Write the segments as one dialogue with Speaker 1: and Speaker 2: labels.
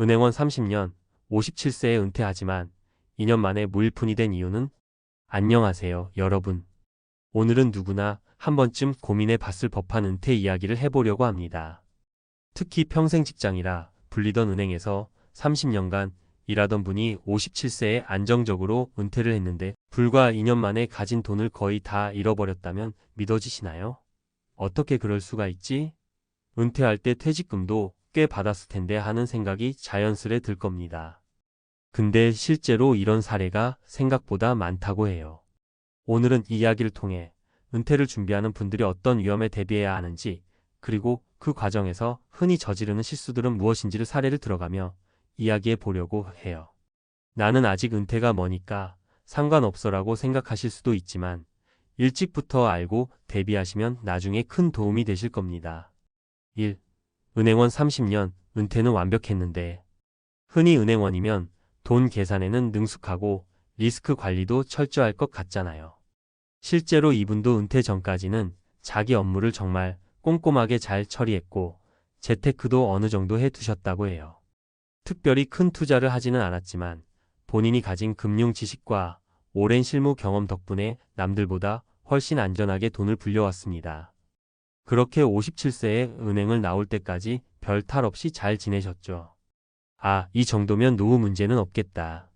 Speaker 1: 은행원 30년, 57세에 은퇴하지만 2년 만에 무일푼이 된 이유는? 안녕하세요, 여러분. 오늘은 누구나 한 번쯤 고민해 봤을 법한 은퇴 이야기를 해보려고 합니다. 특히 평생 직장이라 불리던 은행에서 30년간 일하던 분이 57세에 안정적으로 은퇴를 했는데 불과 2년 만에 가진 돈을 거의 다 잃어버렸다면 믿어지시나요? 어떻게 그럴 수가 있지? 은퇴할 때 퇴직금도 꽤 받았을 텐데 하는 생각이 자연스레 들 겁니다. 근데 실제로 이런 사례가 생각보다 많다고 해요. 오늘은 이 이야기를 통해 은퇴를 준비하는 분들이 어떤 위험에 대비해야 하는지, 그리고 그 과정에서 흔히 저지르는 실수들은 무엇인지를 사례를 들어가며 이야기해 보려고 해요. 나는 아직 은퇴가 머니까 상관없어라고 생각하실 수도 있지만 일찍부터 알고 대비하시면 나중에 큰 도움이 되실 겁니다. 1. 은행원 30년, 은퇴는 완벽했는데. 흔히 은행원이면 돈 계산에는 능숙하고 리스크 관리도 철저할 것 같잖아요. 실제로 이분도 은퇴 전까지는 자기 업무를 정말 꼼꼼하게 잘 처리했고 재테크도 어느 정도 해두셨다고 해요. 특별히 큰 투자를 하지는 않았지만 본인이 가진 금융 지식과 오랜 실무 경험 덕분에 남들보다 훨씬 안전하게 돈을 불려왔습니다. 그렇게 57세에 은행을 나올 때까지 별 탈 없이 잘 지내셨죠. 아, 이 정도면 노후 문제는 없겠다.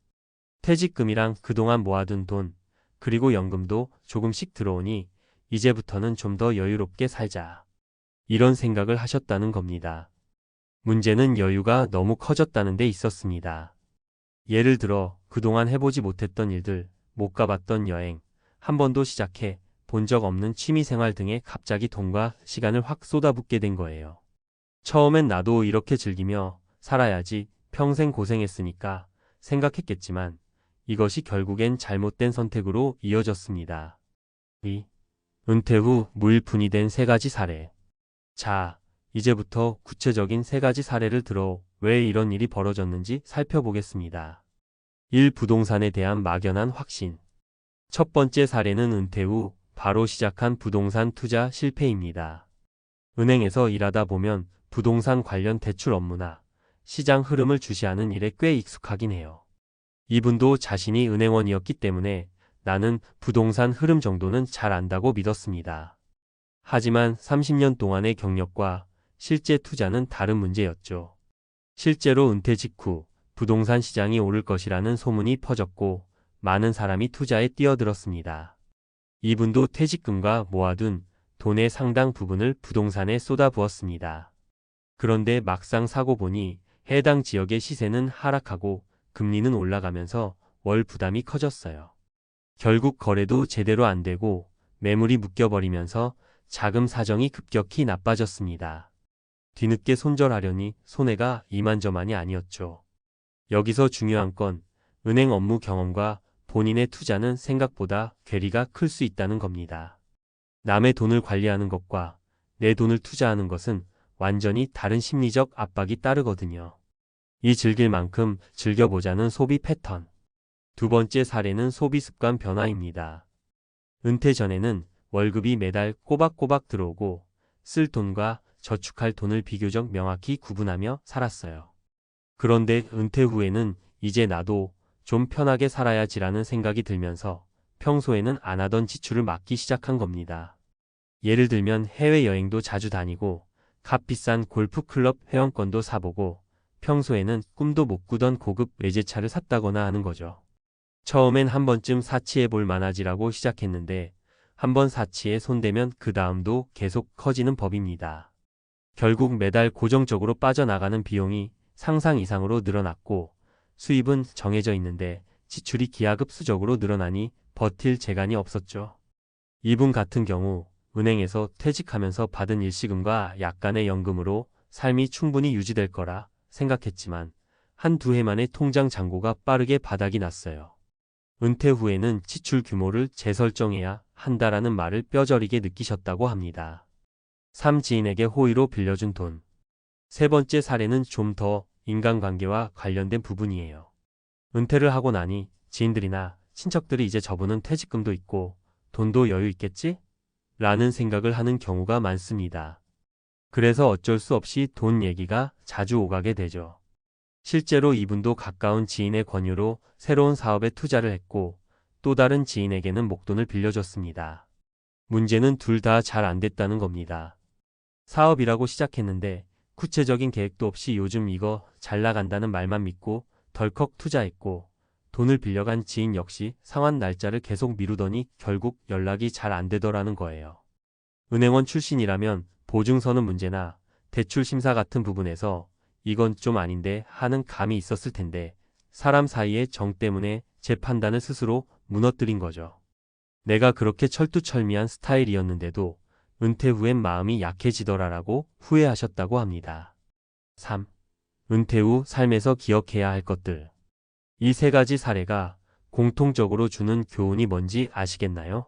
Speaker 1: 퇴직금이랑 그동안 모아둔 돈, 그리고 연금도 조금씩 들어오니 이제부터는 좀 더 여유롭게 살자. 이런 생각을 하셨다는 겁니다. 문제는 여유가 너무 커졌다는 데 있었습니다. 예를 들어 그동안 해보지 못했던 일들, 못 가봤던 여행, 한 번도 시작해 본 적 없는 취미생활 등에 갑자기 돈과 시간을 확 쏟아붓게 된 거예요. 처음엔 나도 이렇게 즐기며 살아야지, 평생 고생했으니까 생각했겠지만 이것이 결국엔 잘못된 선택으로 이어졌습니다. 2. 은퇴 후 무일푼이 된 3가지 사례. 자, 이제부터 구체적인 3가지 사례를 들어 왜 이런 일이 벌어졌는지 살펴보겠습니다. 1. 부동산에 대한 막연한 확신. 첫 번째 사례는 은퇴 후 바로 시작한 부동산 투자 실패입니다. 은행에서 일하다 보면 부동산 관련 대출 업무나 시장 흐름을 주시하는 일에 꽤 익숙하긴 해요. 이분도 자신이 은행원이었기 때문에 나는 부동산 흐름 정도는 잘 안다고 믿었습니다. 하지만 30년 동안의 경력과 실제 투자는 다른 문제였죠. 실제로 은퇴 직후 부동산 시장이 오를 것이라는 소문이 퍼졌고 많은 사람이 투자에 뛰어들었습니다. 이분도 퇴직금과 모아둔 돈의 상당 부분을 부동산에 쏟아부었습니다. 그런데 막상 사고 보니 해당 지역의 시세는 하락하고 금리는 올라가면서 월 부담이 커졌어요. 결국 거래도 제대로 안 되고 매물이 묶여버리면서 자금 사정이 급격히 나빠졌습니다. 뒤늦게 손절하려니 손해가 이만저만이 아니었죠. 여기서 중요한 건 은행 업무 경험과 본인의 투자는 생각보다 괴리가 클 수 있다는 겁니다. 남의 돈을 관리하는 것과 내 돈을 투자하는 것은 완전히 다른 심리적 압박이 따르거든요. 이 즐길 만큼 즐겨보자는 소비 패턴. 두 번째 사례는 소비 습관 변화입니다. 은퇴 전에는 월급이 매달 꼬박꼬박 들어오고 쓸 돈과 저축할 돈을 비교적 명확히 구분하며 살았어요. 그런데 은퇴 후에는 이제 나도 좀 편하게 살아야지라는 생각이 들면서 평소에는 안 하던 지출을 막기 시작한 겁니다. 예를 들면 해외여행도 자주 다니고 값비싼 골프클럽 회원권도 사보고 평소에는 꿈도 못 꾸던 고급 외제차를 샀다거나 하는 거죠. 처음엔 한 번쯤 사치해볼 만하지라고 시작했는데 한번 사치에 손대면 그 다음도 계속 커지는 법입니다. 결국 매달 고정적으로 빠져나가는 비용이 상상 이상으로 늘어났고 수입은 정해져 있는데 지출이 기하급수적으로 늘어나니 버틸 재간이 없었죠. 이분 같은 경우 은행에서 퇴직하면서 받은 일시금과 약간의 연금으로 삶이 충분히 유지될 거라 생각했지만 한두 해 만에 통장 잔고가 빠르게 바닥이 났어요. 은퇴 후에는 지출 규모를 재설정해야 한다라는 말을 뼈저리게 느끼셨다고 합니다. 3. 지인에게 호의로 빌려준 돈. 세 번째 사례는 좀 더 인간관계와 관련된 부분이에요. 은퇴를 하고 나니 지인들이나 친척들이 이제 저분은 퇴직금도 있고 돈도 여유 있겠지? 라는 생각을 하는 경우가 많습니다. 그래서 어쩔 수 없이 돈 얘기가 자주 오가게 되죠. 실제로 이분도 가까운 지인의 권유로 새로운 사업에 투자를 했고 또 다른 지인에게는 목돈을 빌려줬습니다. 문제는 둘 다 잘 안 됐다는 겁니다. 사업이라고 시작했는데 구체적인 계획도 없이 요즘 이거 잘 나간다는 말만 믿고 덜컥 투자했고 돈을 빌려간 지인 역시 상환 날짜를 계속 미루더니 결국 연락이 잘 안 되더라는 거예요. 은행원 출신이라면 보증서는 문제나 대출 심사 같은 부분에서 이건 좀 아닌데 하는 감이 있었을 텐데 사람 사이의 정 때문에 제 판단을 스스로 무너뜨린 거죠. 내가 그렇게 철두철미한 스타일이었는데도 은퇴 후엔 마음이 약해지더라라고 후회하셨다고 합니다. 3. 은퇴 후 삶에서 기억해야 할 것들. 이 세 가지 사례가 공통적으로 주는 교훈이 뭔지 아시겠나요?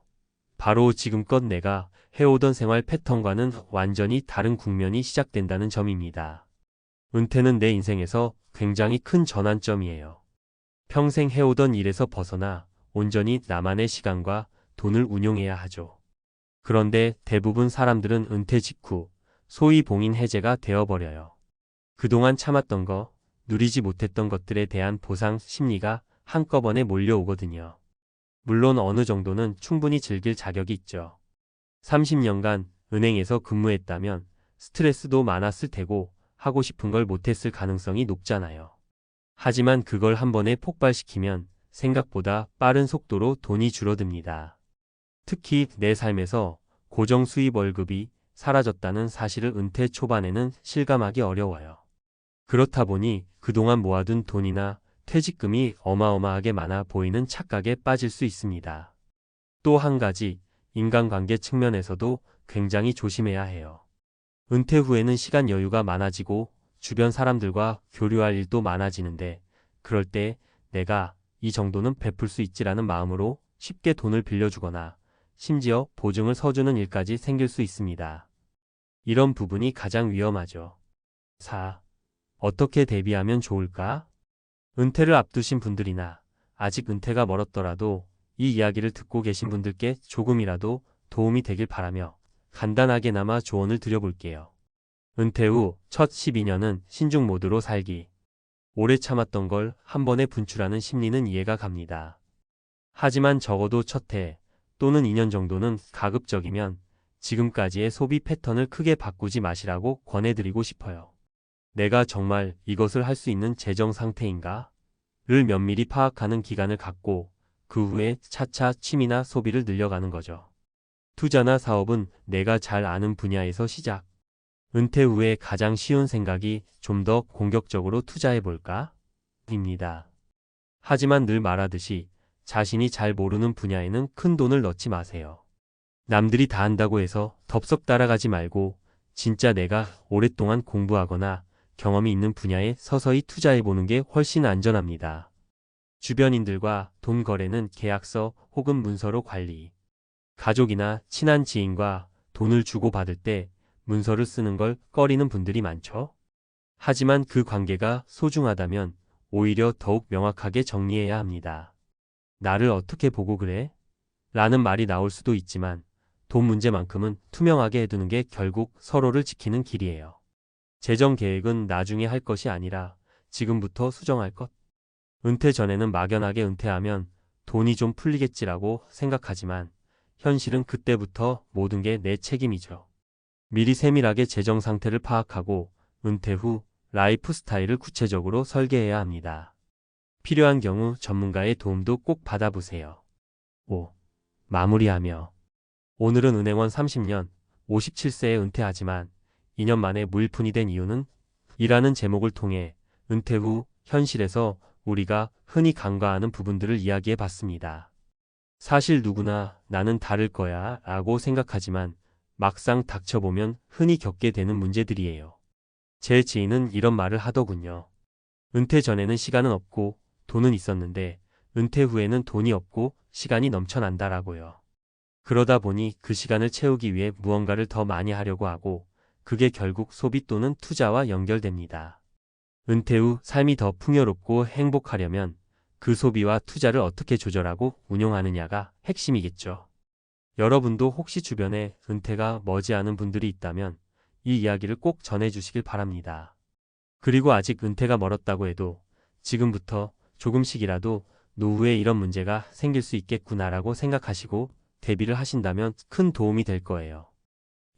Speaker 1: 바로 지금껏 내가 해오던 생활 패턴과는 완전히 다른 국면이 시작된다는 점입니다. 은퇴는 내 인생에서 굉장히 큰 전환점이에요. 평생 해오던 일에서 벗어나 온전히 나만의 시간과 돈을 운용해야 하죠. 그런데 대부분 사람들은 은퇴 직후 소위 봉인 해제가 되어버려요. 그동안 참았던 거, 누리지 못했던 것들에 대한 보상 심리가 한꺼번에 몰려오거든요. 물론 어느 정도는 충분히 즐길 자격이 있죠. 30년간 은행에서 근무했다면 스트레스도 많았을 테고 하고 싶은 걸 못했을 가능성이 높잖아요. 하지만 그걸 한 번에 폭발시키면 생각보다 빠른 속도로 돈이 줄어듭니다. 특히 내 삶에서 고정 수입 월급이 사라졌다는 사실을 은퇴 초반에는 실감하기 어려워요. 그렇다 보니 그동안 모아둔 돈이나 퇴직금이 어마어마하게 많아 보이는 착각에 빠질 수 있습니다. 또 한 가지, 인간관계 측면에서도 굉장히 조심해야 해요. 은퇴 후에는 시간 여유가 많아지고 주변 사람들과 교류할 일도 많아지는데 그럴 때 내가 이 정도는 베풀 수 있지라는 마음으로 쉽게 돈을 빌려주거나 심지어 보증을 서주는 일까지 생길 수 있습니다. 이런 부분이 가장 위험하죠. 4. 어떻게 대비하면 좋을까? 은퇴를 앞두신 분들이나 아직 은퇴가 멀었더라도 이 이야기를 듣고 계신 분들께 조금이라도 도움이 되길 바라며 간단하게나마 조언을 드려볼게요. 은퇴 후 첫 12년은 신중 모드로 살기. 오래 참았던 걸 한 번에 분출하는 심리는 이해가 갑니다. 하지만 적어도 첫 해 또는 2년 정도는 가급적이면 지금까지의 소비 패턴을 크게 바꾸지 마시라고 권해드리고 싶어요. 내가 정말 이것을 할 수 있는 재정 상태인가? 를 면밀히 파악하는 기간을 갖고 그 후에 차차 취미나 소비를 늘려가는 거죠. 투자나 사업은 내가 잘 아는 분야에서 시작. 은퇴 후에 가장 쉬운 생각이 좀 더 공격적으로 투자해볼까? 입니다. 하지만 늘 말하듯이 자신이 잘 모르는 분야에는 큰 돈을 넣지 마세요. 남들이 다 한다고 해서 덥석 따라가지 말고 진짜 내가 오랫동안 공부하거나 경험이 있는 분야에 서서히 투자해보는 게 훨씬 안전합니다. 주변인들과 돈 거래는 계약서 혹은 문서로 관리. 가족이나 친한 지인과 돈을 주고받을 때 문서를 쓰는 걸 꺼리는 분들이 많죠. 하지만 그 관계가 소중하다면 오히려 더욱 명확하게 정리해야 합니다. 나를 어떻게 보고 그래? 라는 말이 나올 수도 있지만 돈 문제만큼은 투명하게 해두는 게 결국 서로를 지키는 길이에요. 재정 계획은 나중에 할 것이 아니라 지금부터 수정할 것. 은퇴 전에는 막연하게 은퇴하면 돈이 좀 풀리겠지라고 생각하지만 현실은 그때부터 모든 게 내 책임이죠. 미리 세밀하게 재정 상태를 파악하고 은퇴 후 라이프 스타일을 구체적으로 설계해야 합니다. 필요한 경우 전문가의 도움도 꼭 받아보세요. 5. 마무리하며 오늘은 은행원 30년, 57세에 은퇴하지만 2년 만에 무일푼이 된 이유는? 이라는 제목을 통해 은퇴 후 현실에서 우리가 흔히 간과하는 부분들을 이야기해 봤습니다. 사실 누구나 나는 다를 거야 라고 생각하지만 막상 닥쳐보면 흔히 겪게 되는 문제들이에요. 제 지인은 이런 말을 하더군요. 은퇴 전에는 시간은 없고 돈은 있었는데 은퇴 후에는 돈이 없고 시간이 넘쳐난다라고요. 그러다 보니 그 시간을 채우기 위해 무언가를 더 많이 하려고 하고 그게 결국 소비 또는 투자와 연결됩니다. 은퇴 후 삶이 더 풍요롭고 행복하려면 그 소비와 투자를 어떻게 조절하고 운용하느냐가 핵심이겠죠. 여러분도 혹시 주변에 은퇴가 머지않은 분들이 있다면 이 이야기를 꼭 전해주시길 바랍니다. 그리고 아직 은퇴가 멀었다고 해도 지금부터 조금씩이라도 노후에 이런 문제가 생길 수 있겠구나라고 생각하시고 대비를 하신다면 큰 도움이 될 거예요.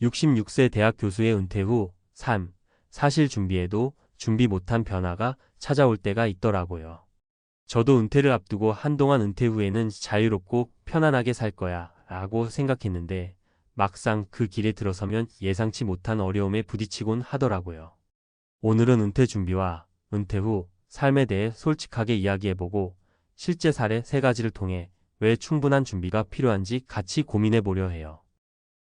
Speaker 1: 66세 대학 교수의 은퇴 후 삶, 사실 준비에도 준비 못한 변화가 찾아올 때가 있더라고요. 저도 은퇴를 앞두고 한동안 은퇴 후에는 자유롭고 편안하게 살 거야 라고 생각했는데 막상 그 길에 들어서면 예상치 못한 어려움에 부딪히곤 하더라고요. 오늘은 은퇴 준비와 은퇴 후 삶에 대해 솔직하게 이야기해보고 실제 사례 3가지를 통해 왜 충분한 준비가 필요한지 같이 고민해보려 해요.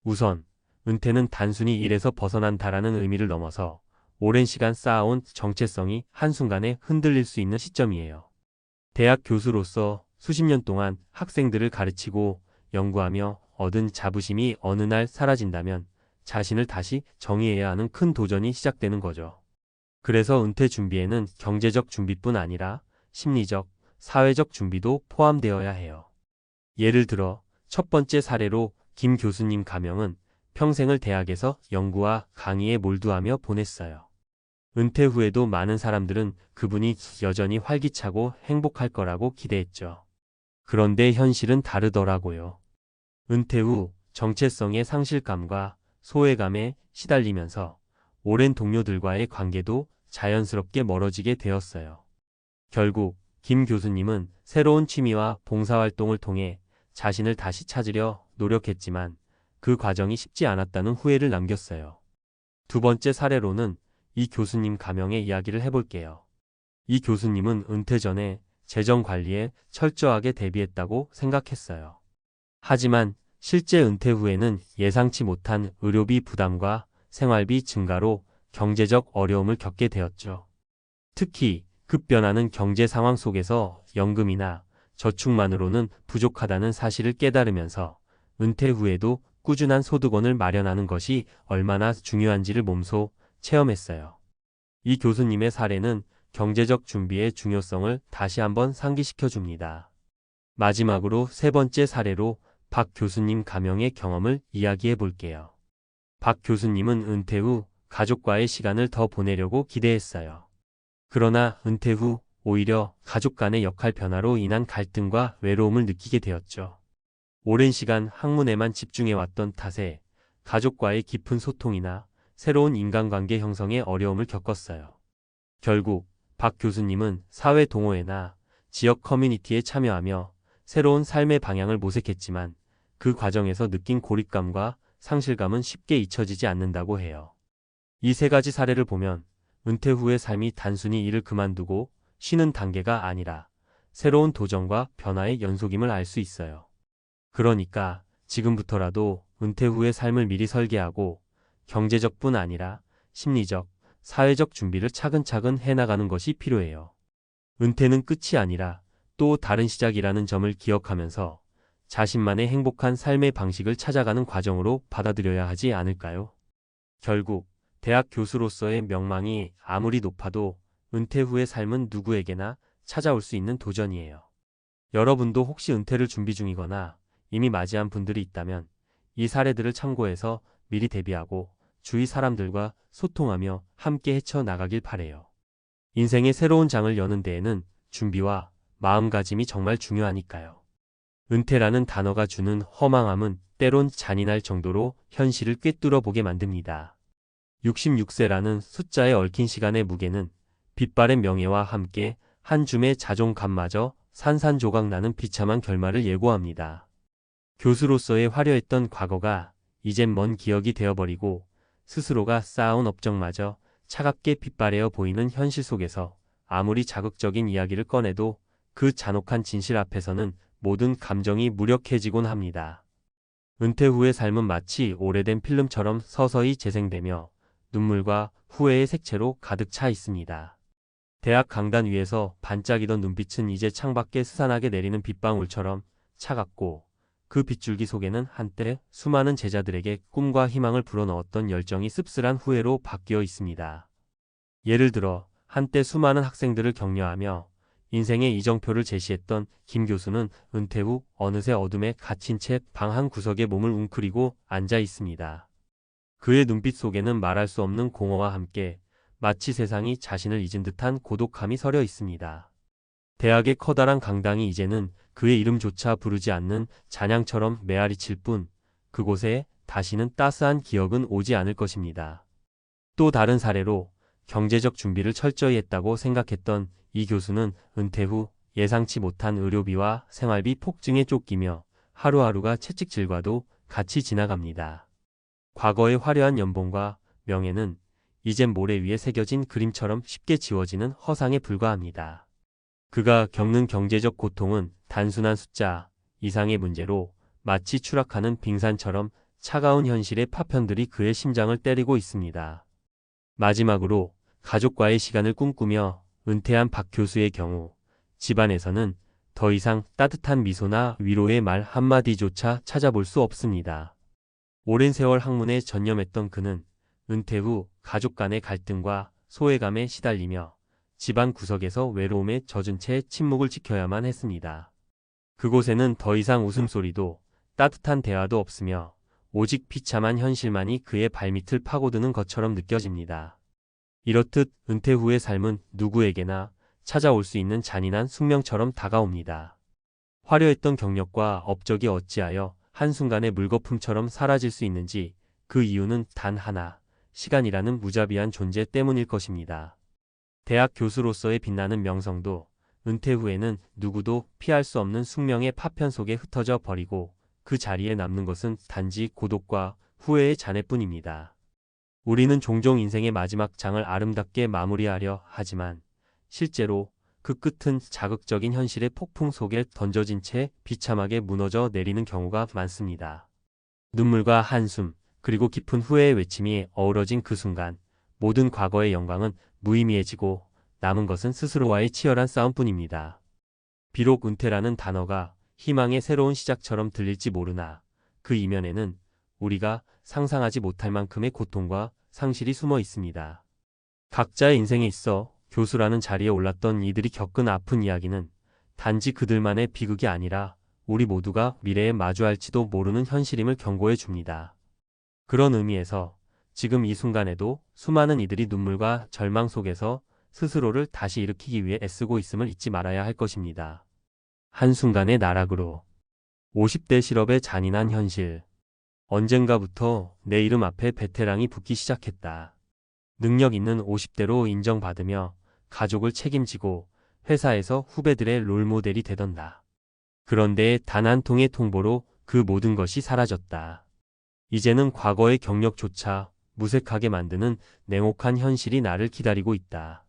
Speaker 1: 우선 은퇴는 단순히 일에서 벗어난다라는 의미를 넘어서 오랜 시간 쌓아온 정체성이 한순간에 흔들릴 수 있는 시점이에요. 대학 교수로서 수십 년 동안 학생들을 가르치고 연구하며 얻은 자부심이 어느 날 사라진다면 자신을 다시 정의해야 하는 큰 도전이 시작되는 거죠. 그래서 은퇴 준비에는 경제적 준비뿐 아니라 심리적, 사회적 준비도 포함되어야 해요. 예를 들어 첫 번째 사례로 김 교수님 가명은 평생을 대학에서 연구와 강의에 몰두하며 보냈어요. 은퇴 후에도 많은 사람들은 그분이 여전히 활기차고 행복할 거라고 기대했죠. 그런데 현실은 다르더라고요. 은퇴 후 정체성의 상실감과 소외감에 시달리면서 오랜 동료들과의 관계도 자연스럽게 멀어지게 되었어요. 결국 김 교수님은 새로운 취미와 봉사활동을 통해 자신을 다시 찾으려 노력했지만 그 과정이 쉽지 않았다는 후회를 남겼어요. 두 번째 사례로는 이 교수님 가명의 이야기를 해볼게요. 이 교수님은 은퇴 전에 재정 관리에 철저하게 대비했다고 생각했어요. 하지만 실제 은퇴 후에는 예상치 못한 의료비 부담과 생활비 증가로 경제적 어려움을 겪게 되었죠. 특히 급변하는 경제 상황 속에서 연금이나 저축만으로는 부족하다는 사실을 깨달으면서 은퇴 후에도 꾸준한 소득원을 마련하는 것이 얼마나 중요한지를 몸소 체험했어요. 이 교수님의 사례는 경제적 준비의 중요성을 다시 한번 상기시켜 줍니다. 마지막으로 세 번째 사례로 박 교수님 가명의 경험을 이야기해 볼게요. 박 교수님은 은퇴 후 가족과의 시간을 더 보내려고 기대했어요. 그러나 은퇴 후 오히려 가족 간의 역할 변화로 인한 갈등과 외로움을 느끼게 되었죠. 오랜 시간 학문에만 집중해왔던 탓에 가족과의 깊은 소통이나 새로운 인간관계 형성에 어려움을 겪었어요. 결국 박 교수님은 사회 동호회나 지역 커뮤니티에 참여하며 새로운 삶의 방향을 모색했지만 그 과정에서 느낀 고립감과 상실감은 쉽게 잊혀지지 않는다고 해요. 이 3가지 사례를 보면 은퇴 후의 삶이 단순히 일을 그만두고 쉬는 단계가 아니라 새로운 도전과 변화의 연속임을 알 수 있어요. 그러니까 지금부터라도 은퇴 후의 삶을 미리 설계하고 경제적뿐 아니라 심리적, 사회적 준비를 차근차근 해나가는 것이 필요해요. 은퇴는 끝이 아니라 또 다른 시작이라는 점을 기억하면서 자신만의 행복한 삶의 방식을 찾아가는 과정으로 받아들여야 하지 않을까요? 결국 대학 교수로서의 명망이 아무리 높아도 은퇴 후의 삶은 누구에게나 찾아올 수 있는 도전이에요. 여러분도 혹시 은퇴를 준비 중이거나 이미 맞이한 분들이 있다면 이 사례들을 참고해서 미리 대비하고 주위 사람들과 소통하며 함께 헤쳐나가길 바라요. 인생의 새로운 장을 여는 데에는 준비와 마음가짐이 정말 중요하니까요. 은퇴라는 단어가 주는 허망함은 때론 잔인할 정도로 현실을 꿰뚫어 보게 만듭니다. 66세라는 숫자에 얽힌 시간의 무게는 빛바랜 명예와 함께 한 줌의 자존감마저 산산조각 나는 비참한 결말을 예고합니다. 교수로서의 화려했던 과거가 이젠 먼 기억이 되어버리고 스스로가 쌓아온 업적마저 차갑게 빛바래어 보이는 현실 속에서 아무리 자극적인 이야기를 꺼내도 그 잔혹한 진실 앞에서는 모든 감정이 무력해지곤 합니다. 은퇴 후의 삶은 마치 오래된 필름처럼 서서히 재생되며 눈물과 후회의 색채로 가득 차 있습니다. 대학 강단 위에서 반짝이던 눈빛은 이제 창밖에 스산하게 내리는 빗방울처럼 차갑고 그 빗줄기 속에는 한때 수많은 제자들에게 꿈과 희망을 불어넣었던 열정이 씁쓸한 후회로 바뀌어 있습니다. 예를 들어 한때 수많은 학생들을 격려하며 인생의 이정표를 제시했던 김 교수는 은퇴 후 어느새 어둠에 갇힌 채 방 한 구석에 몸을 웅크리고 앉아 있습니다. 그의 눈빛 속에는 말할 수 없는 공허와 함께 마치 세상이 자신을 잊은 듯한 고독함이 서려 있습니다. 대학의 커다란 강당이 이제는 그의 이름조차 부르지 않는 잔향처럼 메아리칠 뿐 그곳에 다시는 따스한 기억은 오지 않을 것입니다. 또 다른 사례로 경제적 준비를 철저히 했다고 생각했던 이 교수는 은퇴 후 예상치 못한 의료비와 생활비 폭증에 쫓기며 하루하루가 채찍질과도 같이 지나갑니다. 과거의 화려한 연봉과 명예는 이젠 모래 위에 새겨진 그림처럼 쉽게 지워지는 허상에 불과합니다. 그가 겪는 경제적 고통은 단순한 숫자 이상의 문제로 마치 추락하는 빙산처럼 차가운 현실의 파편들이 그의 심장을 때리고 있습니다. 마지막으로 가족과의 시간을 꿈꾸며 은퇴한 박 교수의 경우 집안에서는 더 이상 따뜻한 미소나 위로의 말 한마디조차 찾아볼 수 없습니다. 오랜 세월 학문에 전념했던 그는 은퇴 후 가족 간의 갈등과 소외감에 시달리며 집안 구석에서 외로움에 젖은 채 침묵을 지켜야만 했습니다. 그곳에는 더 이상 웃음소리도 따뜻한 대화도 없으며 오직 비참한 현실만이 그의 발밑을 파고드는 것처럼 느껴집니다. 이렇듯 은퇴 후의 삶은 누구에게나 찾아올 수 있는 잔인한 숙명처럼 다가옵니다. 화려했던 경력과 업적이 어찌하여 한순간에 물거품처럼 사라질 수 있는지 그 이유는 단 하나, 시간이라는 무자비한 존재 때문일 것입니다. 대학 교수로서의 빛나는 명성도 은퇴 후에는 누구도 피할 수 없는 숙명의 파편 속에 흩어져 버리고 그 자리에 남는 것은 단지 고독과 후회의 잔해뿐입니다. 우리는 종종 인생의 마지막 장을 아름답게 마무리하려 하지만 실제로 그 끝은 자극적인 현실의 폭풍 속에 던져진 채 비참하게 무너져 내리는 경우가 많습니다. 눈물과 한숨, 그리고 깊은 후회의 외침이 어우러진 그 순간 모든 과거의 영광은 무의미해지고 남은 것은 스스로와의 치열한 싸움뿐입니다. 비록 은퇴라는 단어가 희망의 새로운 시작처럼 들릴지 모르나 그 이면에는 우리가 상상하지 못할 만큼의 고통과 상실이 숨어 있습니다. 각자의 인생에 있어 교수라는 자리에 올랐던 이들이 겪은 아픈 이야기는 단지 그들만의 비극이 아니라 우리 모두가 미래에 마주할지도 모르는 현실임을 경고해 줍니다. 그런 의미에서 지금 이 순간에도 수많은 이들이 눈물과 절망 속에서 스스로를 다시 일으키기 위해 애쓰고 있음을 잊지 말아야 할 것입니다. 한순간의 나락으로 50대 실업의 잔인한 현실. 언젠가부터 내 이름 앞에 베테랑이 붙기 시작했다. 능력 있는 50대로 인정받으며 가족을 책임지고 회사에서 후배들의 롤모델이 되던다. 그런데 단 한 통의 통보로 그 모든 것이 사라졌다. 이제는 과거의 경력조차 무색하게 만드는 냉혹한 현실이 나를 기다리고 있다.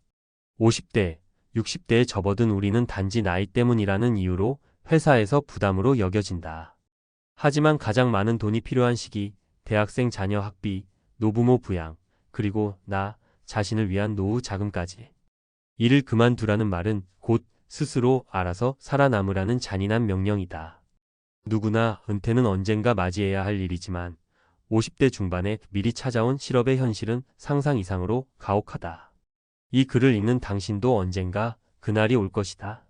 Speaker 1: 50대, 60대에 접어든 우리는 단지 나이 때문이라는 이유로 회사에서 부담으로 여겨진다. 하지만 가장 많은 돈이 필요한 시기, 대학생 자녀 학비, 노부모 부양, 그리고 나 자신을 위한 노후 자금까지. 일을 그만두라는 말은 곧 스스로 알아서 살아남으라는 잔인한 명령이다. 누구나 은퇴는 언젠가 맞이해야 할 일이지만 50대 중반에 미리 찾아온 실업의 현실은 상상 이상으로 가혹하다. 이 글을 읽는 당신도 언젠가 그날이 올 것이다.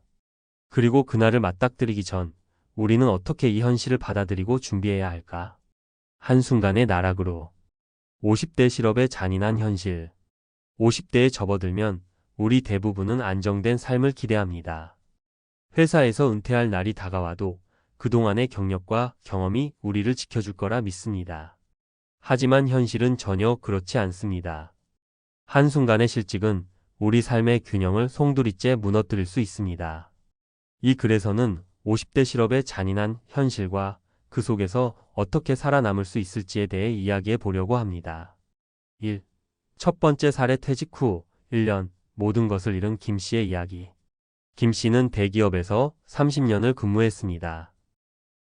Speaker 1: 그리고 그날을 맞닥뜨리기 전 우리는 어떻게 이 현실을 받아들이고 준비해야 할까? 한순간의 나락으로 50대 실업의 잔인한 현실. 50대에 접어들면 우리 대부분은 안정된 삶을 기대합니다. 회사에서 은퇴할 날이 다가와도 그동안의 경력과 경험이 우리를 지켜줄 거라 믿습니다. 하지만 현실은 전혀 그렇지 않습니다. 한순간의 실직은 우리 삶의 균형을 송두리째 무너뜨릴 수 있습니다. 이 글에서는 50대 실업의 잔인한 현실과 그 속에서 어떻게 살아남을 수 있을지에 대해 이야기해 보려고 합니다. 1. 첫 번째 사례 퇴직 후 1년 모든 것을 잃은 김 씨의 이야기. 김 씨는 대기업에서 30년을 근무했습니다.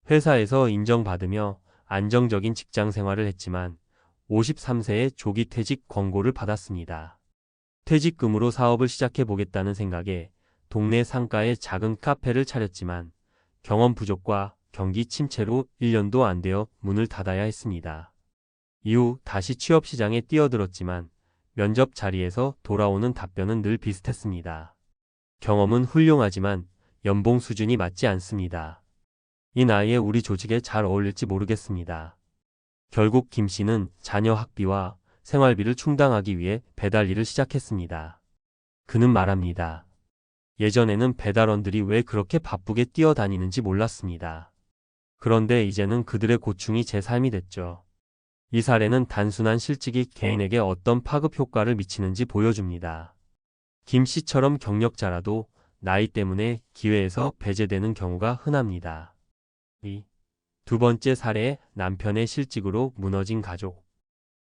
Speaker 1: 회사에서 인정받으며 안정적인 직장 생활을 했지만 53세에 조기 퇴직 권고를 받았습니다. 퇴직금으로 사업을 시작해 보겠다는 생각에 동네 상가에 작은 카페를 차렸지만 경험 부족과 경기 침체로 1년도 안 되어 문을 닫아야 했습니다. 이후 다시 취업 시장에 뛰어들었지만 면접 자리에서 돌아오는 답변은 늘 비슷했습니다. 경험은 훌륭하지만 연봉 수준이 맞지 않습니다. 이 나이에 우리 조직에 잘 어울릴지 모르겠습니다. 결국 김 씨는 자녀 학비와 생활비를 충당하기 위해 배달 일을 시작했습니다. 그는 말합니다. 예전에는 배달원들이 왜 그렇게 바쁘게 뛰어다니는지 몰랐습니다. 그런데 이제는 그들의 고충이 제 삶이 됐죠. 이 사례는 단순한 실직이 개인에게 어떤 파급 효과를 미치는지 보여줍니다. 김 씨처럼 경력자라도 나이 때문에 기회에서 배제되는 경우가 흔합니다. 두 번째 사례, 남편의 실직으로 무너진 가족.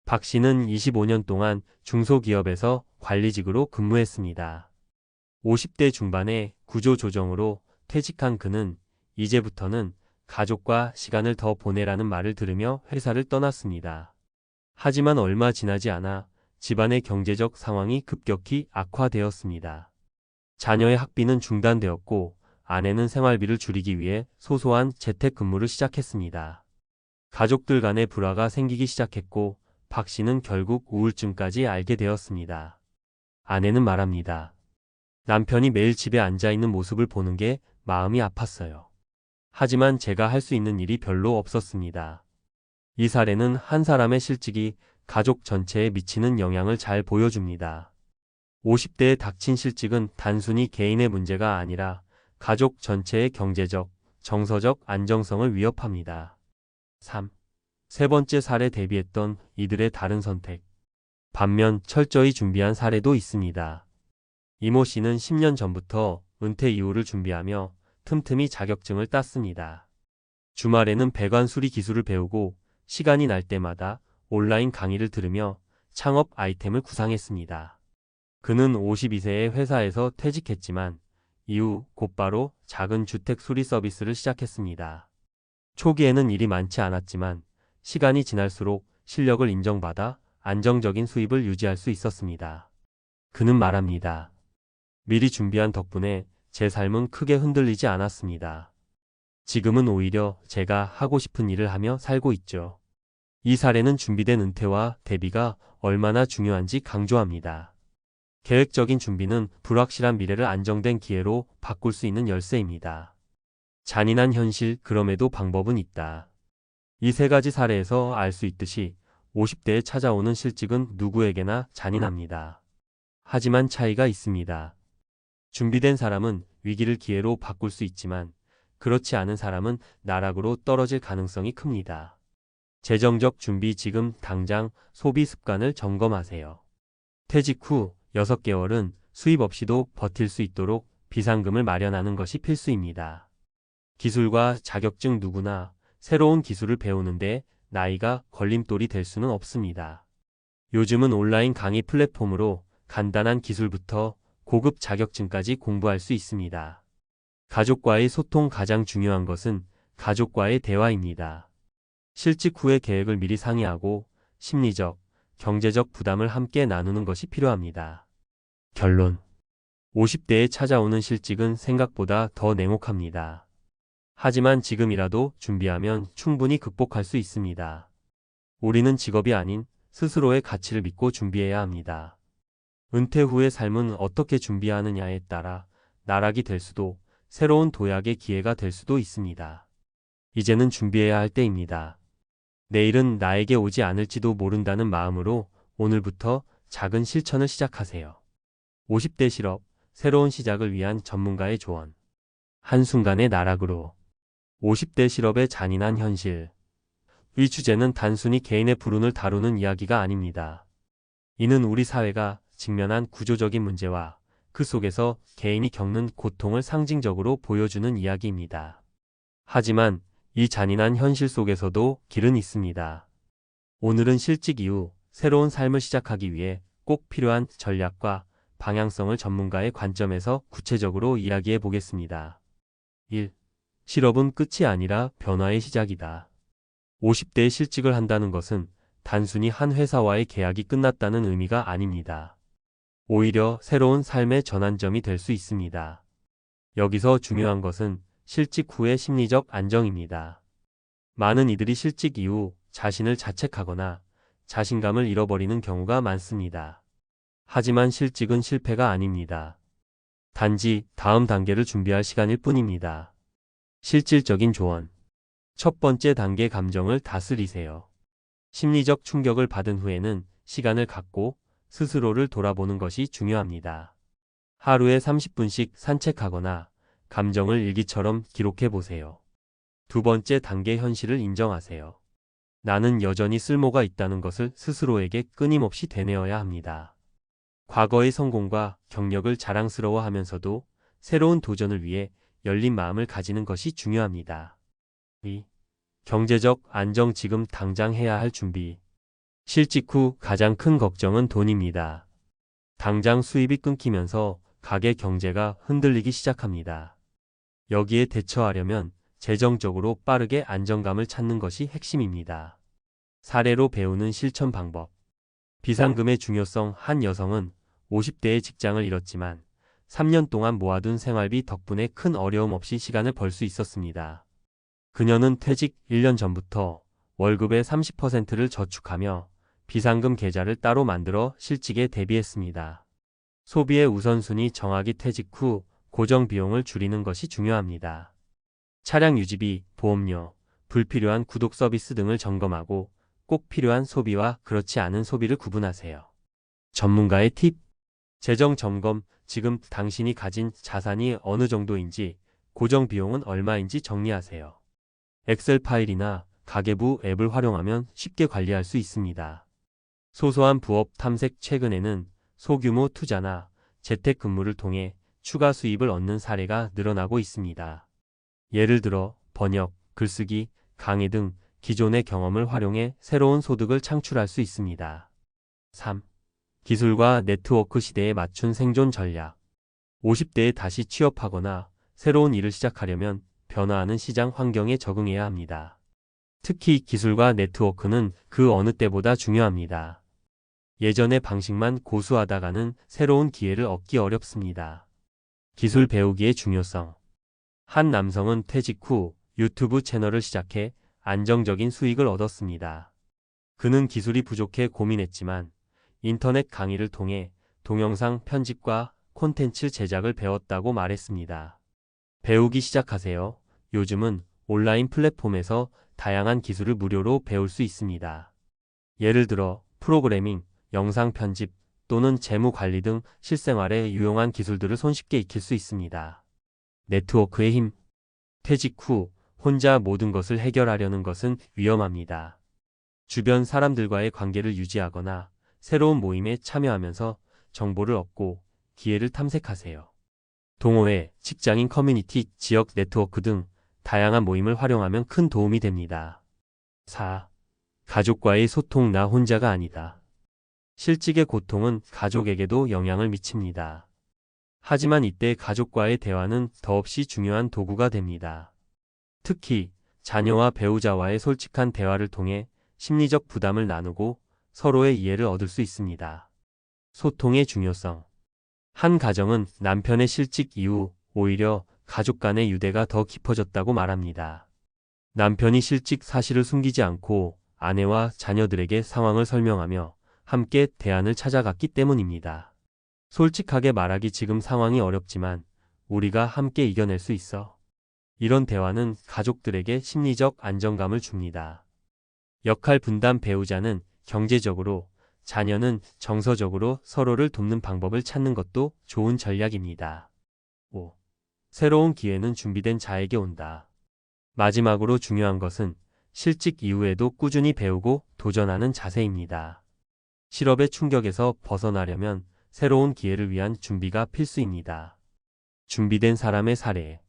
Speaker 1: 박 씨는 25년 동안 중소기업에서 관리직으로 근무했습니다. 50대 중반에 구조조정으로 퇴직한 그는 이제부터는 가족과 시간을 더 보내라는 말을 들으며 회사를 떠났습니다. 하지만 얼마 지나지 않아 집안의 경제적 상황이 급격히 악화되었습니다. 자녀의 학비는 중단되었고 아내는 생활비를 줄이기 위해 소소한 재택근무를 시작했습니다. 가족들 간의 불화가 생기기 시작했고 박 씨는 결국 우울증까지 앓게 되었습니다. 아내는 말합니다. 남편이 매일 집에 앉아 있는 모습을 보는 게 마음이 아팠어요. 하지만 제가 할 수 있는 일이 별로 없었습니다. 이 사례는 한 사람의 실직이 가족 전체에 미치는 영향을 잘 보여줍니다. 50대에 닥친 실직은 단순히 개인의 문제가 아니라 가족 전체의 경제적, 정서적 안정성을 위협합니다. 3. 세 번째 사례 대비했던 이들의 다른 선택. 반면 철저히 준비한 사례도 있습니다. 이모 씨는 10년 전부터 은퇴 이후를 준비하며 틈틈이 자격증을 땄습니다. 주말에는 배관 수리 기술을 배우고 시간이 날 때마다 온라인 강의를 들으며 창업 아이템을 구상했습니다. 그는 52세에 회사에서 퇴직했지만 이후 곧바로 작은 주택 수리 서비스를 시작했습니다. 초기에는 일이 많지 않았지만 시간이 지날수록 실력을 인정받아 안정적인 수입을 유지할 수 있었습니다. 그는 말합니다. 미리 준비한 덕분에 제 삶은 크게 흔들리지 않았습니다. 지금은 오히려 제가 하고 싶은 일을 하며 살고 있죠. 이 사례는 준비된 은퇴와 대비가 얼마나 중요한지 강조합니다. 계획적인 준비는 불확실한 미래를 안정된 기회로 바꿀 수 있는 열쇠입니다. 잔인한 현실, 그럼에도 방법은 있다. 이 세 가지 사례에서 알 수 있듯이 50대에 찾아오는 실직은 누구에게나 잔인합니다. 하지만 차이가 있습니다. 준비된 사람은 위기를 기회로 바꿀 수 있지만 그렇지 않은 사람은 나락으로 떨어질 가능성이 큽니다. 재정적 준비, 지금 당장 소비 습관을 점검하세요. 퇴직 후 6개월은 수입 없이도 버틸 수 있도록 비상금을 마련하는 것이 필수입니다. 기술과 자격증, 누구나 새로운 기술을 배우는데 나이가 걸림돌이 될 수는 없습니다. 요즘은 온라인 강의 플랫폼으로 간단한 기술부터 고급 자격증까지 공부할 수 있습니다. 가족과의 소통, 가장 중요한 것은 가족과의 대화입니다. 실직 후의 계획을 미리 상의하고 심리적, 경제적 부담을 함께 나누는 것이 필요합니다. 결론. 50대에 찾아오는 실직은 생각보다 더 냉혹합니다. 하지만 지금이라도 준비하면 충분히 극복할 수 있습니다. 우리는 직업이 아닌 스스로의 가치를 믿고 준비해야 합니다. 은퇴 후의 삶은 어떻게 준비하느냐에 따라 나락이 될 수도, 새로운 도약의 기회가 될 수도 있습니다. 이제는 준비해야 할 때입니다. 내일은 나에게 오지 않을지도 모른다는 마음으로 오늘부터 작은 실천을 시작하세요. 50대 실업, 새로운 시작을 위한 전문가의 조언. 한순간의 나락으로. 50대 실업의 잔인한 현실. 이 주제는 단순히 개인의 불운을 다루는 이야기가 아닙니다. 이는 우리 사회가 직면한 구조적인 문제와 그 속에서 개인이 겪는 고통을 상징적으로 보여주는 이야기입니다. 하지만 이 잔인한 현실 속에서도 길은 있습니다. 오늘은 실직 이후 새로운 삶을 시작하기 위해 꼭 필요한 전략과 방향성을 전문가의 관점에서 구체적으로 이야기해 보겠습니다. 1. 실업은 끝이 아니라 변화의 시작이다. 50대에 실직을 한다는 것은 단순히 한 회사와의 계약이 끝났다는 의미가 아닙니다. 오히려 새로운 삶의 전환점이 될 수 있습니다. 여기서 중요한 것은 실직 후의 심리적 안정입니다. 많은 이들이 실직 이후 자신을 자책하거나 자신감을 잃어버리는 경우가 많습니다. 하지만 실직은 실패가 아닙니다. 단지 다음 단계를 준비할 시간일 뿐입니다. 실질적인 조언. 첫 번째 단계, 감정을 다스리세요. 심리적 충격을 받은 후에는 시간을 갖고 스스로를 돌아보는 것이 중요합니다. 하루에 30분씩 산책하거나 감정을 일기처럼 기록해 보세요. 두 번째 단계 현실을 인정하세요. 나는 여전히 쓸모가 있다는 것을 스스로에게 끊임없이 되뇌어야 합니다. 과거의 성공과 경력을 자랑스러워하면서도 새로운 도전을 위해 열린 마음을 가지는 것이 중요합니다. 2. 경제적 안정. 지금 당장 해야 할 준비. 실직 후 가장 큰 걱정은 돈입니다. 당장 수입이 끊기면서 가게 경제가 흔들리기 시작합니다. 여기에 대처하려면 재정적으로 빠르게 안정감을 찾는 것이 핵심입니다. 사례로 배우는 실천 방법. 비상금의 중요성. 한 여성은 50대에 직장을 잃었지만 3년 동안 모아둔 생활비 덕분에 큰 어려움 없이 시간을 벌 수 있었습니다. 그녀는 퇴직 1년 전부터 월급의 30%를 저축하며 비상금 계좌를 따로 만들어 실직에 대비했습니다. 소비의 우선순위 정하기. 퇴직 후 고정 비용을 줄이는 것이 중요합니다. 차량 유지비, 보험료, 불필요한 구독 서비스 등을 점검하고 꼭 필요한 소비와 그렇지 않은 소비를 구분하세요. 전문가의 팁. 재정 점검. 지금 당신이 가진 자산이 어느 정도인지, 고정 비용은 얼마인지 정리하세요. 엑셀 파일이나 가계부 앱을 활용하면 쉽게 관리할 수 있습니다. 소소한 부업 탐색. 최근에는 소규모 투자나 재택근무를 통해 추가 수입을 얻는 사례가 늘어나고 있습니다. 예를 들어 번역, 글쓰기, 강의 등 기존의 경험을 활용해 새로운 소득을 창출할 수 있습니다. 3. 기술과 네트워크. 시대에 맞춘 생존 전략. 50대에 다시 취업하거나 새로운 일을 시작하려면 변화하는 시장 환경에 적응해야 합니다. 특히 기술과 네트워크는 그 어느 때보다 중요합니다. 예전의 방식만 고수하다가는 새로운 기회를 얻기 어렵습니다. 기술 배우기의 중요성. 한 남성은 퇴직 후 유튜브 채널을 시작해 안정적인 수익을 얻었습니다. 그는 기술이 부족해 고민했지만 인터넷 강의를 통해 동영상 편집과 콘텐츠 제작을 배웠다고 말했습니다. 배우기 시작하세요. 요즘은 온라인 플랫폼에서 다양한 기술을 무료로 배울 수 있습니다. 예를 들어 프로그래밍, 영상 편집 또는 재무 관리 등 실생활에 유용한 기술들을 손쉽게 익힐 수 있습니다. 네트워크의 힘. 퇴직 후 혼자 모든 것을 해결하려는 것은 위험합니다. 주변 사람들과의 관계를 유지하거나 새로운 모임에 참여하면서 정보를 얻고 기회를 탐색하세요. 동호회, 직장인 커뮤니티, 지역 네트워크 등 다양한 모임을 활용하면 큰 도움이 됩니다. 4. 가족과의 소통. 나 혼자가 아니다. 실직의 고통은 가족에게도 영향을 미칩니다. 하지만 이때 가족과의 대화는 더없이 중요한 도구가 됩니다. 특히 자녀와 배우자와의 솔직한 대화를 통해 심리적 부담을 나누고 서로의 이해를 얻을 수 있습니다. 소통의 중요성. 한 가정은 남편의 실직 이후 오히려 가족 간의 유대가 더 깊어졌다고 말합니다. 남편이 실직 사실을 숨기지 않고 아내와 자녀들에게 상황을 설명하며 함께 대안을 찾아갔기 때문입니다. 솔직하게 말하기. 지금 상황이 어렵지만 우리가 함께 이겨낼 수 있어. 이런 대화는 가족들에게 심리적 안정감을 줍니다. 역할 분담. 배우자는 경제적으로, 자녀는 정서적으로 서로를 돕는 방법을 찾는 것도 좋은 전략입니다. 5. 새로운 기회는 준비된 자에게 온다. 마지막으로 중요한 것은 실직 이후에도 꾸준히 배우고 도전하는 자세입니다. 실업의 충격에서 벗어나려면 새로운 기회를 위한 준비가 필수입니다. 준비된 사람의 사례.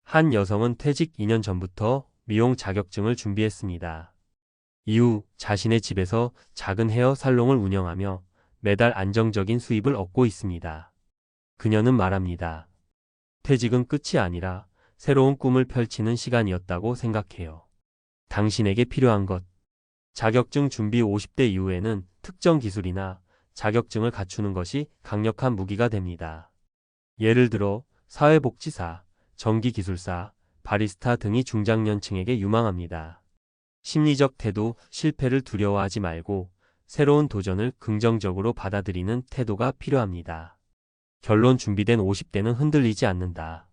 Speaker 1: 한 여성은 퇴직 2년 전부터 미용 자격증을 준비했습니다. 이후 자신의 집에서 작은 헤어 살롱을 운영하며 매달 안정적인 수입을 얻고 있습니다. 그녀는 말합니다. 퇴직은 끝이 아니라 새로운 꿈을 펼치는 시간이었다고 생각해요. 당신에게 필요한 것. 자격증 준비. 50대 이후에는 특정 기술이나 자격증을 갖추는 것이 강력한 무기가 됩니다. 예를 들어 사회복지사, 전기기술사, 바리스타 등이 중장년층에게 유망합니다. 심리적 태도. 실패를 두려워하지 말고 새로운 도전을 긍정적으로 받아들이는 태도가 필요합니다. 결론. 준비된 50대는 흔들리지 않는다.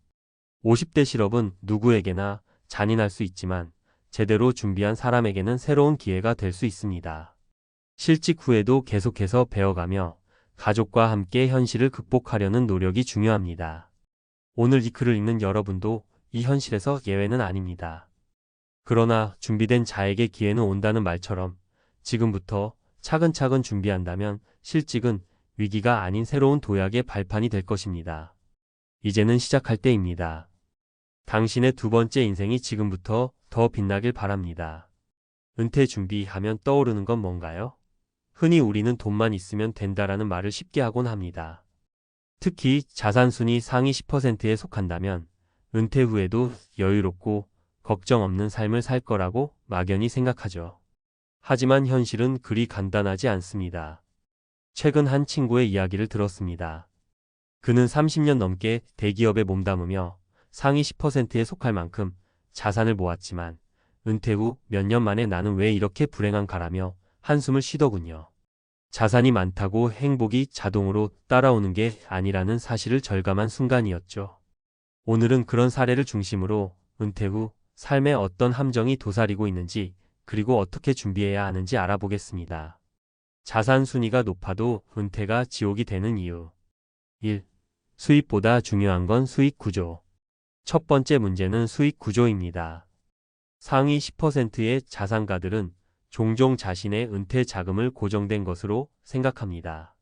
Speaker 1: 50대 실업은 누구에게나 잔인할 수 있지만 제대로 준비한 사람에게는 새로운 기회가 될 수 있습니다. 실직 후에도 계속해서 배워가며 가족과 함께 현실을 극복하려는 노력이 중요합니다. 오늘 이 글을 읽는 여러분도 이 현실에서 예외는 아닙니다. 그러나 준비된 자에게 기회는 온다는 말처럼 지금부터 차근차근 준비한다면 실직은 위기가 아닌 새로운 도약의 발판이 될 것입니다. 이제는 시작할 때입니다. 당신의 두 번째 인생이 지금부터 더 빛나길 바랍니다. 은퇴 준비하면 떠오르는 건 뭔가요? 흔히 우리는 돈만 있으면 된다라는 말을 쉽게 하곤 합니다. 특히 자산 순위 상위 10%에 속한다면 은퇴 후에도 여유롭고 걱정 없는 삶을 살 거라고 막연히 생각하죠. 하지만 현실은 그리 간단하지 않습니다. 최근 한 친구의 이야기를 들었습니다. 그는 30년 넘게 대기업에 몸담으며 상위 10%에 속할 만큼 자산을 모았지만 은퇴 후 몇 년 만에 나는 왜 이렇게 불행한가라며 한숨을 쉬더군요. 자산이 많다고 행복이 자동으로 따라오는 게 아니라는 사실을 절감한 순간이었죠. 오늘은 그런 사례를 중심으로 은퇴 후 삶에 어떤 함정이 도사리고 있는지 그리고 어떻게 준비해야 하는지 알아보겠습니다. 자산 순위가 높아도 은퇴가 지옥이 되는 이유. 1. 수입보다 중요한 건 수익 구조. 첫 번째 문제는 수익 구조입니다. 상위 10%의 자산가들은 종종 자신의 은퇴 자금을 고정된 것으로 생각합니다.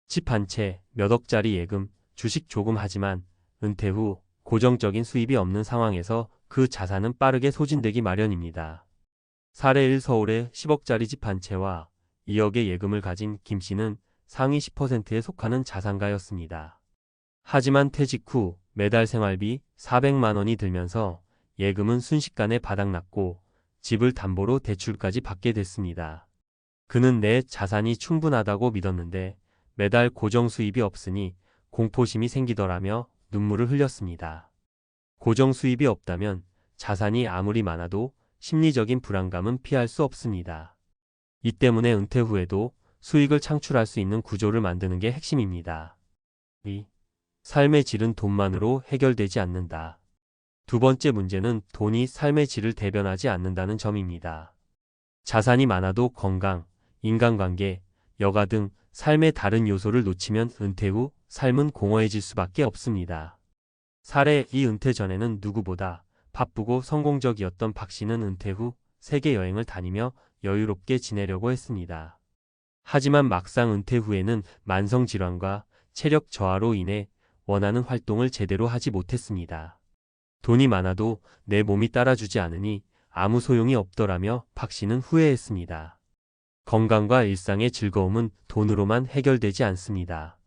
Speaker 1: 집 한 채, 몇 억짜리 예금, 주식 조금 하지만 은퇴 후 고정적인 수입이 없는 상황에서 그 자산은 빠르게 소진되기 마련입니다. 사례 1 서울의 10억짜리 집 한 채와 2억의 예금을 가진 김 씨는 상위 10%에 속하는 자산가였습니다. 하지만 퇴직 후 매달 생활비 400만 원이 들면서 예금은 순식간에 바닥났고 집을 담보로 대출까지 받게 됐습니다. 그는 내 자산이 충분하다고 믿었는데 매달 고정 수입이 없으니 공포심이 생기더라며 눈물을 흘렸습니다. 고정 수입이 없다면 자산이 아무리 많아도 심리적인 불안감은 피할 수 없습니다. 이 때문에 은퇴 후에도 수익을 창출할 수 있는 구조를 만드는 게 핵심입니다. 2. 삶의 질은 돈만으로 해결되지 않는다. 두 번째 문제는 돈이 삶의 질을 대변하지 않는다는 점입니다. 자산이 많아도 건강, 인간관계, 여가 등 삶의 다른 요소를 놓치면 은퇴 후 삶은 공허해질 수밖에 없습니다. 사례 2 은퇴 전에는 누구보다 바쁘고 성공적이었던 박 씨는 은퇴 후 세계 여행을 다니며 여유롭게 지내려고 했습니다. 하지만 막상 은퇴 후에는 만성질환과 체력 저하로 인해 원하는 활동을 제대로 하지 못했습니다. 돈이 많아도 내 몸이 따라주지 않으니 아무 소용이 없더라며 박 씨는 후회했습니다. 건강과 일상의 즐거움은 돈으로만 해결되지 않습니다.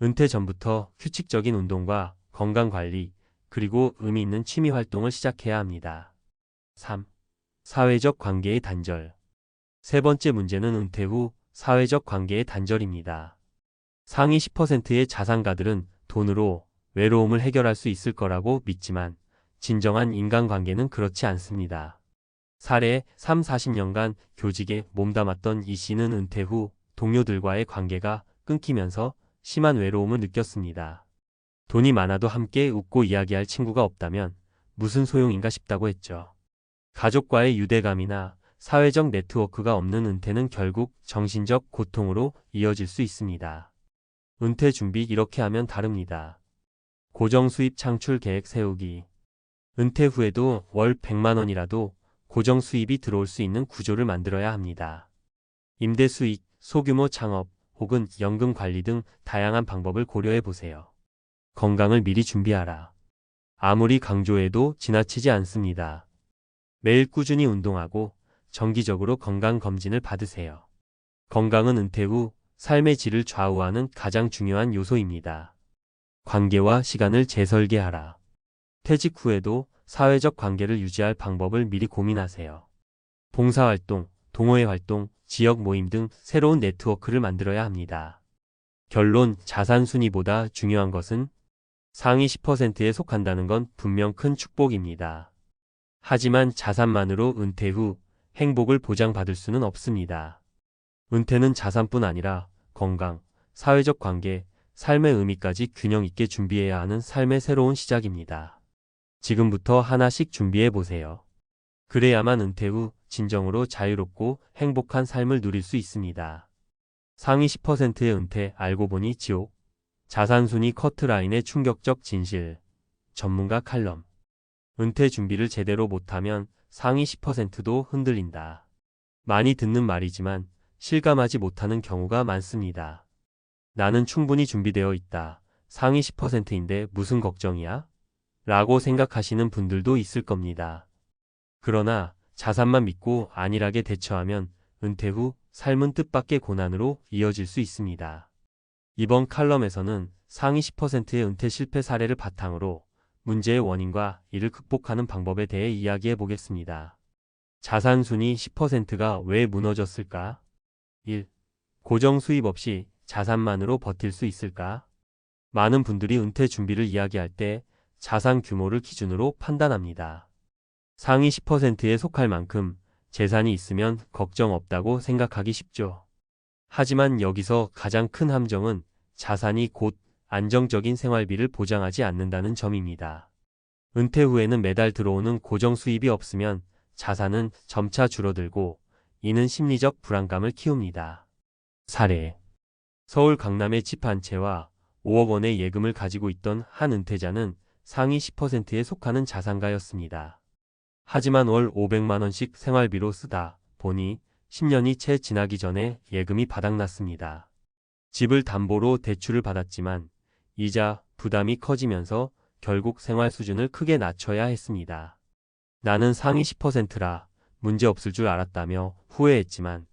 Speaker 1: 은퇴 전부터 규칙적인 운동과 건강관리, 그리고 의미 있는 취미 활동을 시작해야 합니다. 3. 사회적 관계의 단절. 세 번째 문제는 은퇴 후 사회적 관계의 단절입니다. 상위 10%의 자산가들은 돈으로 외로움을 해결할 수 있을 거라고 믿지만 진정한 인간관계는 그렇지 않습니다. 사례 3, 40년간 교직에 몸담았던 이 씨는 은퇴 후 동료들과의 관계가 끊기면서 심한 외로움을 느꼈습니다. 돈이 많아도 함께 웃고 이야기할 친구가 없다면 무슨 소용인가 싶다고 했죠. 가족과의 유대감이나 사회적 네트워크가 없는 은퇴는 결국 정신적 고통으로 이어질 수 있습니다. 은퇴 준비 이렇게 하면 다릅니다. 고정 수입 창출 계획 세우기. 은퇴 후에도 월 100만 원이라도 고정 수입이 들어올 수 있는 구조를 만들어야 합니다. 임대 수익, 소규모 창업, 혹은 연금 관리 등 다양한 방법을 고려해 보세요. 건강을 미리 준비하라. 아무리 강조해도 지나치지 않습니다. 매일 꾸준히 운동하고 정기적으로 건강검진을 받으세요. 건강은 은퇴 후 삶의 질을 좌우하는 가장 중요한 요소입니다. 관계와 시간을 재설계하라. 퇴직 후에도 사회적 관계를 유지할 방법을 미리 고민하세요. 봉사활동, 동호회 활동, 지역 모임 등 새로운 네트워크를 만들어야 합니다. 결론, 자산 순위보다 중요한 것은 상위 10%에 속한다는 건 분명 큰 축복입니다. 하지만 자산만으로 은퇴 후 행복을 보장받을 수는 없습니다. 은퇴는 자산뿐 아니라 건강, 사회적 관계, 삶의 의미까지 균형 있게 준비해야 하는 삶의 새로운 시작입니다. 지금부터 하나씩 준비해 보세요. 그래야만 은퇴 후 진정으로 자유롭고 행복한 삶을 누릴 수 있습니다. 상위 10%의 은퇴 알고 보니 지옥. 자산순위 커트라인의 충격적 진실. 전문가 칼럼. 은퇴 준비를 제대로 못하면 상위 10%도 흔들린다. 많이 듣는 말이지만 실감하지 못하는 경우가 많습니다. 나는 충분히 준비되어 있다. 상위 10%인데 무슨 걱정이야? 라고 생각하시는 분들도 있을 겁니다. 그러나 자산만 믿고 안일하게 대처하면 은퇴 후 삶은 뜻밖의 고난으로 이어질 수 있습니다. 이번 칼럼에서는 상위 10%의 은퇴 실패 사례를 바탕으로 문제의 원인과 이를 극복하는 방법에 대해 이야기해 보겠습니다. 자산 순위 10%가 왜 무너졌을까? 1. 고정 수입 없이 자산만으로 버틸 수 있을까? 많은 분들이 은퇴 준비를 이야기할 때 자산 규모를 기준으로 판단합니다. 상위 10%에 속할 만큼 재산이 있으면 걱정 없다고 생각하기 쉽죠. 하지만 여기서 가장 큰 함정은 자산이 곧 안정적인 생활비를 보장하지 않는다는 점입니다. 은퇴 후에는 매달 들어오는 고정 수입이 없으면 자산은 점차 줄어들고 이는 심리적 불안감을 키웁니다. 사례. 서울 강남의 집 한 채와 5억 원의 예금을 가지고 있던 한 은퇴자는 상위 10%에 속하는 자산가였습니다. 하지만 월 500만 원씩 생활비로 쓰다 보니 10년이 채 지나기 전에 예금이 바닥났습니다. 집을 담보로 대출을 받았지만 이자 부담이 커지면서 결국 생활 수준을 크게 낮춰야 했습니다. 나는 상위 10%라 문제 없을 줄 알았다며 후회했지만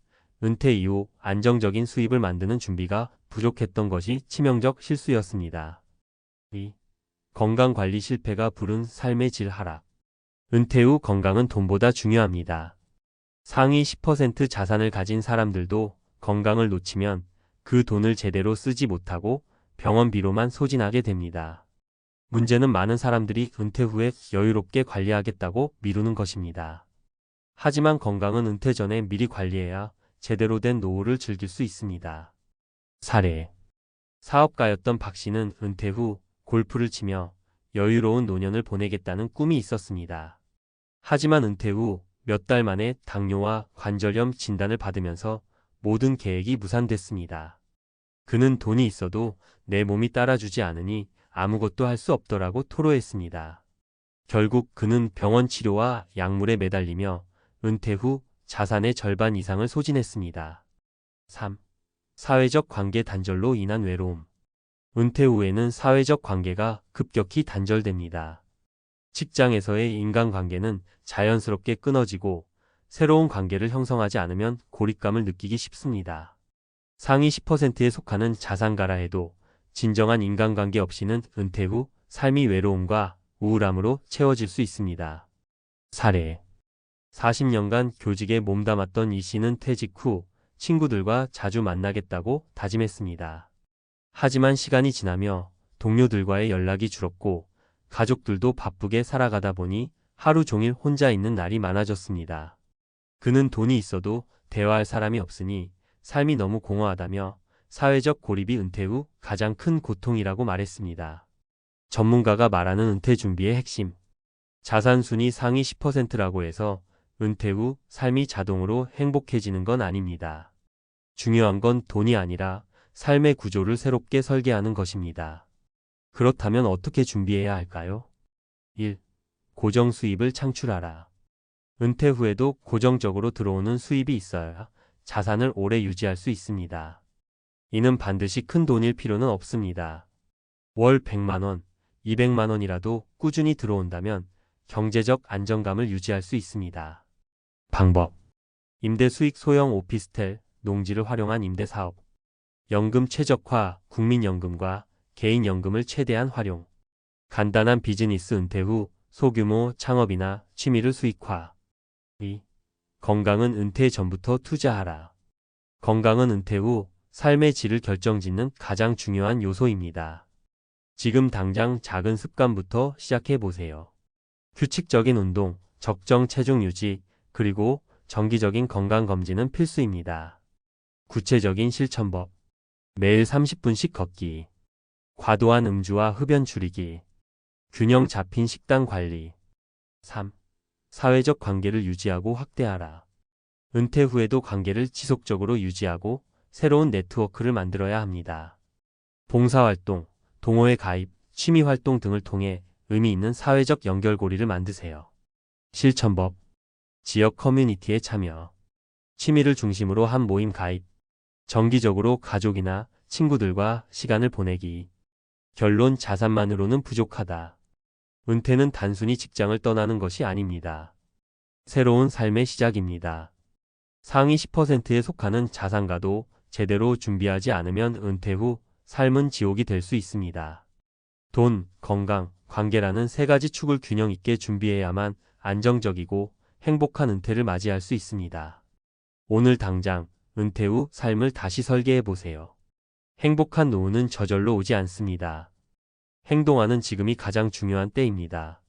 Speaker 1: 은퇴 이후 안정적인 수입을 만드는 준비가 부족했던 것이 치명적 실수였습니다. 2. 건강관리 실패가 부른 삶의 질 하락. 은퇴 후 건강은 돈보다 중요합니다. 상위 10% 자산을 가진 사람들도 건강을 놓치면 그 돈을 제대로 쓰지 못하고 병원비로만 소진하게 됩니다. 문제는 많은 사람들이 은퇴 후에 여유롭게 관리하겠다고 미루는 것입니다. 하지만 건강은 은퇴 전에 미리 관리해야 제대로 된 노후를 즐길 수 있습니다. 사례. 사업가였던 박 씨는 은퇴 후 골프를 치며 여유로운 노년을 보내겠다는 꿈이 있었습니다. 하지만 은퇴 후 몇 달 만에 당뇨와 관절염 진단을 받으면서 모든 계획이 무산됐습니다. 그는 돈이 있어도 내 몸이 따라주지 않으니 아무것도 할 수 없더라고 토로했습니다. 결국 그는 병원 치료와 약물에 매달리며 은퇴 후 자산의 절반 이상을 소진했습니다. 3. 사회적 관계 단절로 인한 외로움. 은퇴 후에는 사회적 관계가 급격히 단절됩니다. 직장에서의 인간관계는 자연스럽게 끊어지고 새로운 관계를 형성하지 않으면 고립감을 느끼기 쉽습니다. 상위 10%에 속하는 자산가라 해도 진정한 인간관계 없이는 은퇴 후 삶이 외로움과 우울함으로 채워질 수 있습니다. 사례. 40년간 교직에 몸담았던 이 씨는 퇴직 후 친구들과 자주 만나겠다고 다짐했습니다. 하지만 시간이 지나며 동료들과의 연락이 줄었고 가족들도 바쁘게 살아가다 보니 하루 종일 혼자 있는 날이 많아졌습니다. 그는 돈이 있어도 대화할 사람이 없으니 삶이 너무 공허하다며 사회적 고립이 은퇴 후 가장 큰 고통이라고 말했습니다. 전문가가 말하는 은퇴 준비의 핵심. 자산 순위 상위 10%라고 해서 은퇴 후 삶이 자동으로 행복해지는 건 아닙니다. 중요한 건 돈이 아니라 삶의 구조를 새롭게 설계하는 것입니다. 그렇다면 어떻게 준비해야 할까요? 1. 고정 수입을 창출하라. 은퇴 후에도 고정적으로 들어오는 수입이 있어야 자산을 오래 유지할 수 있습니다. 이는 반드시 큰 돈일 필요는 없습니다. 월 100만 원, 200만 원이라도 꾸준히 들어온다면 경제적 안정감을 유지할 수 있습니다. 방법. 임대 수익 소형 오피스텔, 농지를 활용한 임대 사업. 연금 최적화, 국민연금과 개인연금을 최대한 활용. 간단한 비즈니스 은퇴 후 소규모 창업이나 취미를 수익화. 2. 건강은 은퇴 전부터 투자하라. 건강은 은퇴 후 삶의 질을 결정짓는 가장 중요한 요소입니다. 지금 당장 작은 습관부터 시작해 보세요. 규칙적인 운동, 적정 체중 유지, 그리고 정기적인 건강검진은 필수입니다. 구체적인 실천법. 매일 30분씩 걷기. 과도한 음주와 흡연 줄이기. 균형 잡힌 식단 관리. 3. 사회적 관계를 유지하고 확대하라. 은퇴 후에도 관계를 지속적으로 유지하고 새로운 네트워크를 만들어야 합니다. 봉사활동, 동호회 가입, 취미활동 등을 통해 의미 있는 사회적 연결고리를 만드세요. 실천법, 지역 커뮤니티에 참여, 취미를 중심으로 한 모임 가입, 정기적으로 가족이나 친구들과 시간을 보내기. 결론 자산만으로는 부족하다. 은퇴는 단순히 직장을 떠나는 것이 아닙니다. 새로운 삶의 시작입니다. 상위 10%에 속하는 자산가도 제대로 준비하지 않으면 은퇴 후 삶은 지옥이 될 수 있습니다. 돈, 건강, 관계라는 세 가지 축을 균형 있게 준비해야만 안정적이고 행복한 은퇴를 맞이할 수 있습니다. 오늘 당장 은퇴 후 삶을 다시 설계해 보세요. 행복한 노후는 저절로 오지 않습니다. 행동하는 지금이 가장 중요한 때입니다.